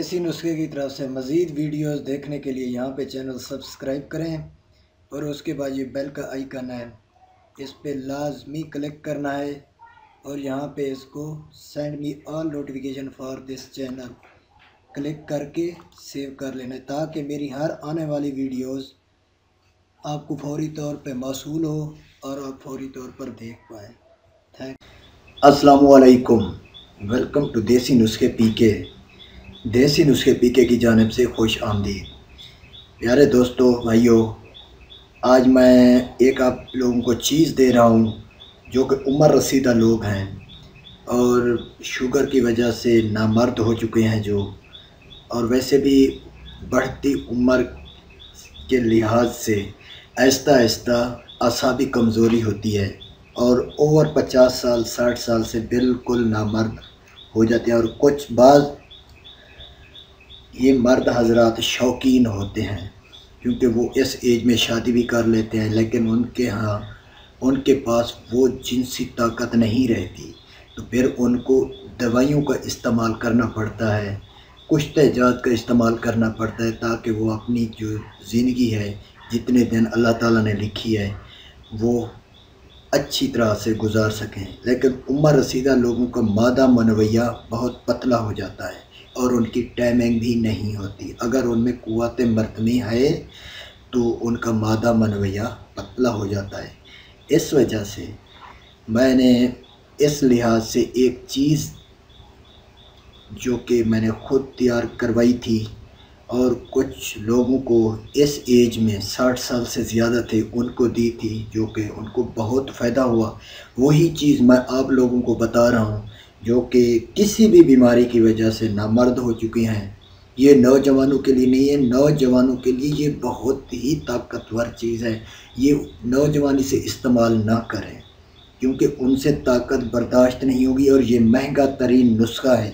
देसी नुस्खे की तरफ से मज़ीद वीडियोस देखने के लिए यहाँ पे चैनल सब्सक्राइब करें और उसके बाद ये बेल का आइकन है, इस पे लाजमी क्लिक करना है और यहाँ पे इसको send me all notification for this channel click करके सेव कर लेना है, ताकि मेरी हर आने वाली वीडियोस आपको फौरी तौर पे मौसूल हो और आप फौरी तौर पर देख पाएँ। अस्सलामु अलैकुम, वेलकम टू देसी नुस्खे पीके। देसी नुस्खे पीके की जानिब से खुश आमदीद। प्यारे दोस्तों भाइयों, आज मैं एक आप लोगों को चीज़ दे रहा हूँ जो कि उम्र रसीदा लोग हैं और शुगर की वजह से नामर्द हो चुके हैं जो, और वैसे भी बढ़ती उम्र के लिहाज से आहिस्ता आहिस्ता असाबी कमज़ोरी होती है और ओवर 50 साल 60 साल से बिल्कुल नामर्द हो जाते हैं। और कुछ बाज़ ये मर्द हजरात शौकीन होते हैं क्योंकि वो इस एज में शादी भी कर लेते हैं, लेकिन उनके पास वो जिनसी ताकत नहीं रहती, तो फिर उनको दवाइयों का इस्तेमाल करना पड़ता है, कुछ तेजात का इस्तेमाल करना पड़ता है, ताकि वो अपनी जो ज़िंदगी है, जितने दिन अल्लाह ताला ने लिखी है, वो अच्छी तरह से गुजार सकें। लेकिन उम्र रसीदा लोगों का मादा मनवैया बहुत पतला हो जाता है और उनकी टाइमिंग भी नहीं होती। अगर उनमें कुव्वत मर्दमी है तो उनका मादा मनवैया पतला हो जाता है। इस वजह से मैंने इस लिहाज से एक चीज़ जो कि मैंने ख़ुद तैयार करवाई थी और कुछ लोगों को इस एज में 60 साल से ज़्यादा थे उनको दी थी, जो कि उनको बहुत फ़ायदा हुआ। वही चीज़ मैं आप लोगों को बता रहा हूँ जो कि किसी भी बीमारी की वजह से नामर्द हो चुके हैं। ये नौजवानों के लिए नहीं है, नौजवानों के लिए ये बहुत ही ताकतवर चीज़ है। ये नौजवानी से इस्तेमाल ना करें क्योंकि उनसे ताकत बर्दाश्त नहीं होगी और ये महंगा तरीन नुस्खा है।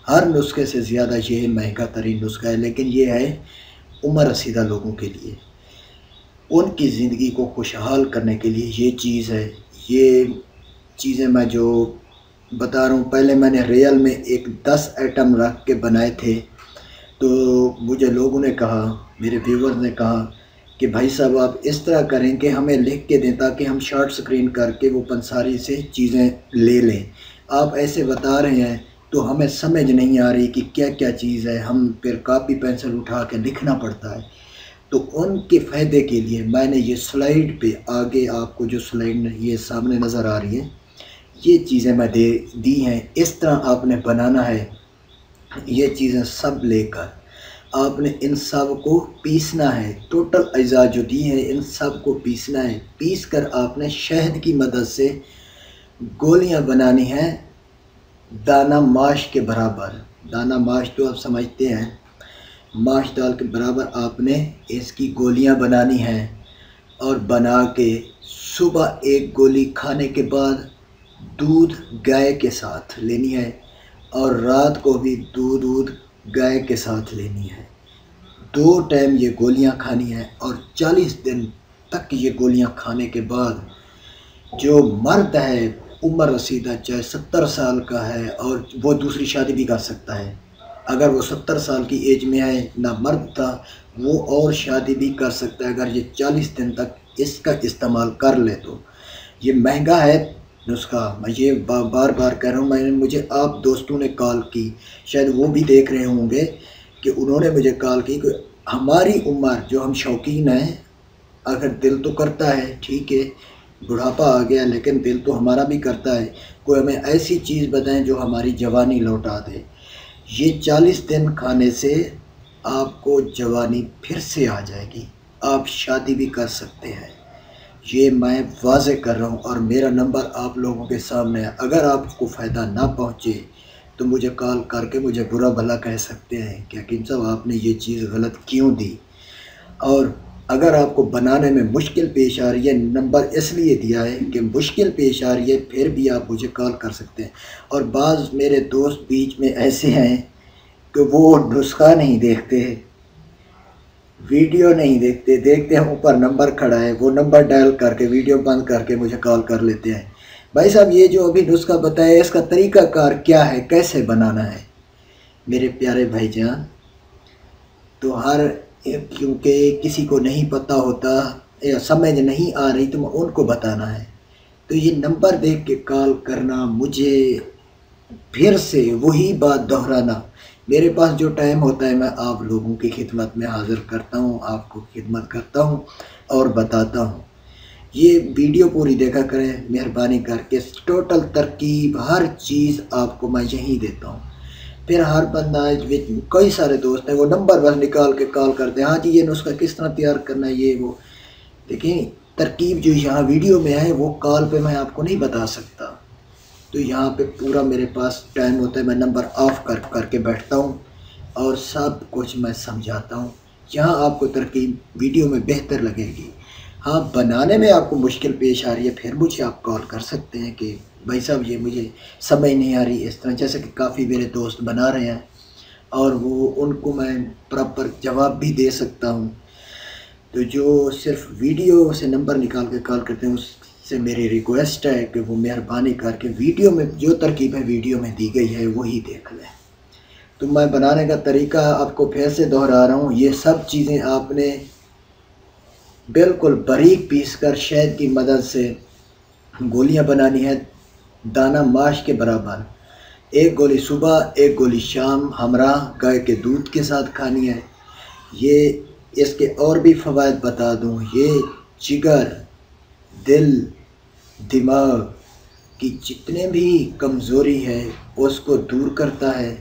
हर नुस्खे से ज़्यादा ये महंगा तरीन नुस्खा है, लेकिन ये है उम्र रसीदा लोगों के लिए, उनकी ज़िंदगी को खुशहाल करने के लिए ये चीज़ है। ये चीज़ें मैं जो बता रहा हूँ, पहले मैंने रियल में एक 10 आइटम रख के बनाए थे, तो मुझे लोगों ने कहा, मेरे व्यूवर्स ने कहा कि भाई साहब आप इस तरह करें कि हमें लिख के दें ताकि हम शॉर्ट स्क्रीन करके वो पंसारी से चीज़ें ले लें। आप ऐसे बता रहे हैं तो हमें समझ नहीं आ रही कि क्या क्या चीज़ है, हम फिर कापी पेंसिल उठा के लिखना पड़ता है। तो उनके फ़ायदे के लिए मैंने ये स्लाइड पे आगे आपको जो स्लाइड ये सामने नज़र आ रही है, ये चीज़ें मैं दे दी हैं। इस तरह आपने बनाना है। ये चीज़ें सब लेकर आपने इन सब को पीसना है। टोटल अज़ा जो दी है इन सब को पीसना है। पीस कर आपने शहद की मदद से गोलियां बनानी हैं, दाना माश के बराबर। दाना माश तो आप समझते हैं, माश दाल के बराबर आपने इसकी गोलियां बनानी हैं और बना के सुबह एक गोली खाने के बाद दूध गाय के साथ लेनी है और रात को भी दूध गाय के साथ लेनी है। 2 टाइम ये गोलियां खानी है और 40 दिन तक ये गोलियां खाने के बाद जो मर्द है उम्र रसीदा, चाहे 70 साल का है और वो दूसरी शादी भी कर सकता है, अगर वो 70 साल की एज में है, ना मर्द था, वो और शादी भी कर सकता है अगर ये 40 दिन तक इसका इस्तेमाल कर ले। तो ये महंगा है नुस्खा, मैं ये बार बार कह रहा हूँ। मुझे आप दोस्तों ने कॉल की, शायद वो भी देख रहे होंगे कि उन्होंने मुझे कॉल की कि हमारी उम्र जो हम शौकीन हैं, अगर दिल तो करता है, ठीक है बुढ़ापा आ गया लेकिन दिल तो हमारा भी करता है, कोई हमें ऐसी चीज़ बताएं जो हमारी जवानी लौटा दे। ये 40 दिन खाने से आपको जवानी फिर से आ जाएगी, आप शादी भी कर सकते हैं। ये मैं वाज़े कर रहा हूँ और मेरा नंबर आप लोगों के सामने है। अगर आपको फ़ायदा ना पहुँचे तो मुझे कॉल करके मुझे बुरा भला कह सकते हैं कि हकीम साहब आपने ये चीज़ गलत क्यों दी। और अगर आपको बनाने में मुश्किल पेश आ रही है, नंबर इसलिए दिया है कि मुश्किल पेश आ रही है, फिर भी आप मुझे कॉल कर सकते हैं। और बाज़ मेरे दोस्त बीच में ऐसे हैं कि वो नुस्खा नहीं देखते, वीडियो नहीं देखते, देखते हैं ऊपर नंबर खड़ा है, वो नंबर डायल करके वीडियो बंद करके मुझे कॉल कर लेते हैं। भाई साहब ये जो अभी नुस्खा बताया इसका तरीक़ाकार क्या है, कैसे बनाना है? मेरे प्यारे भाईजान, تو کیونکہ کسی کو نہیں پتہ ہوتا یا سمجھ نہیں آ رہی تو میں ان کو بتانا ہے، تو یہ نمبر دیکھ کے کال کرنا، مجھے پھر سے وہی بات دہرانا، میرے پاس جو ٹائم ہوتا ہے میں آپ لوگوں کی خدمت میں حاضر کرتا ہوں، آپ کو خدمت کرتا ہوں اور بتاتا ہوں۔ یہ ویڈیو پوری دیکھا کریں مہربانی کر کے، ٹوٹل ترکیب ہر چیز آپ کو میں یہیں دیتا ہوں۔ پھر ہر بندہ کئی سارے دوست ہیں وہ نمبر بس نکال کے کال کرتے ہیں، ہاں جی یہ نسخہ کس طرح تیار کرنا ہے یہ وہ، دیکھیں ترکیب جو یہاں ویڈیو میں ہے وہ کال پہ میں آپ کو نہیں بتا سکتا، تو یہاں پہ پورا میرے پاس ٹائم ہوتا ہے، میں نمبر آف کر کے بیٹھتا ہوں اور سب کچھ میں سمجھاتا ہوں، یہاں آپ کو ترکیب ویڈیو میں بہتر لگے گی۔ ہاں بنانے میں آپ کو مشکل پیش آ رہی ہے، پھر مجھے آپ کال کر سکتے ہیں کہ بھائی صاحب یہ مجھے سمجھ نہیں آ رہی اس طرح، جیسے کہ کافی میرے دوست بنا رہے ہیں اور ان کو میں پراپر جواب بھی دے سکتا ہوں۔ تو جو صرف ویڈیو سے نمبر نکال کے کال کرتے ہیں اس سے میری ریکویسٹ ہے کہ وہ مہربانی کر کے ویڈیو میں جو ترکیب ہے ویڈیو میں دی گئی ہے وہی دیکھ لیں۔ تو میں بنانے کا طریقہ آپ کو پھر سے دہرا رہا ہوں، یہ سب چیزیں آپ نے بالکل باریک پیس کر شہد کی مدد سے گولیاں بنانی ہے، دانہ ماش کے برابر، ایک گولی صبح ایک گولی شام ہمراہ گائے کے دودھ کے ساتھ کھانی ہے۔ یہ اس کے اور بھی فوائد بتا دوں، یہ جگر، دل، دماغ کی جتنے بھی کمزوری ہے اس کو دور کرتا ہے،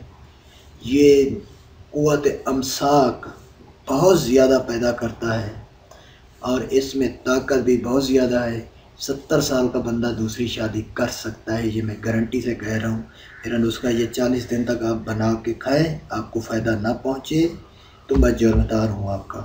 یہ قوت امساک بہت زیادہ پیدا کرتا ہے اور اس میں طاقت بھی بہت زیادہ ہے، 70 سال کا بندہ دوسری شادی کر سکتا ہے، یہ میں گارنٹی سے کہہ رہا ہوں۔ میرا نسخہ یہ 40 دن تک آپ بنا کے کھائیں، آپ کو فائدہ نہ پہنچے تو میں جرمدار ہوں آپ کا،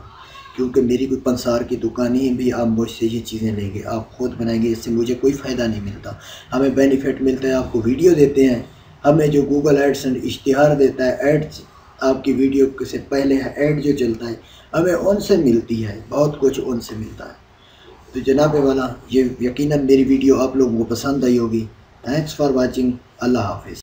کیونکہ میری کوئی پنسار کی دکان نہیں بھی آپ مجھ سے یہ چیزیں لیں گے، آپ خود بنائیں گے، اس سے مجھے کوئی فائدہ نہیں ملتا، ہمیں بینیفٹ ملتا ہے، آپ کو ویڈیو دیتے ہیں، ہمیں جو گوگل ایڈس اشتہار دیتا ہے، ایڈس آپ کی ویڈیو سے پہلے ایڈ جو چلتا ہے ہمیں ان سے ملتی ہے، بہت کچھ ان سے ملتا ہے۔ تو جناب والا یہ یقیناً میری ویڈیو آپ لوگوں کو پسند آئی ہوگی، تھینکس فار واچنگ، اللہ حافظ۔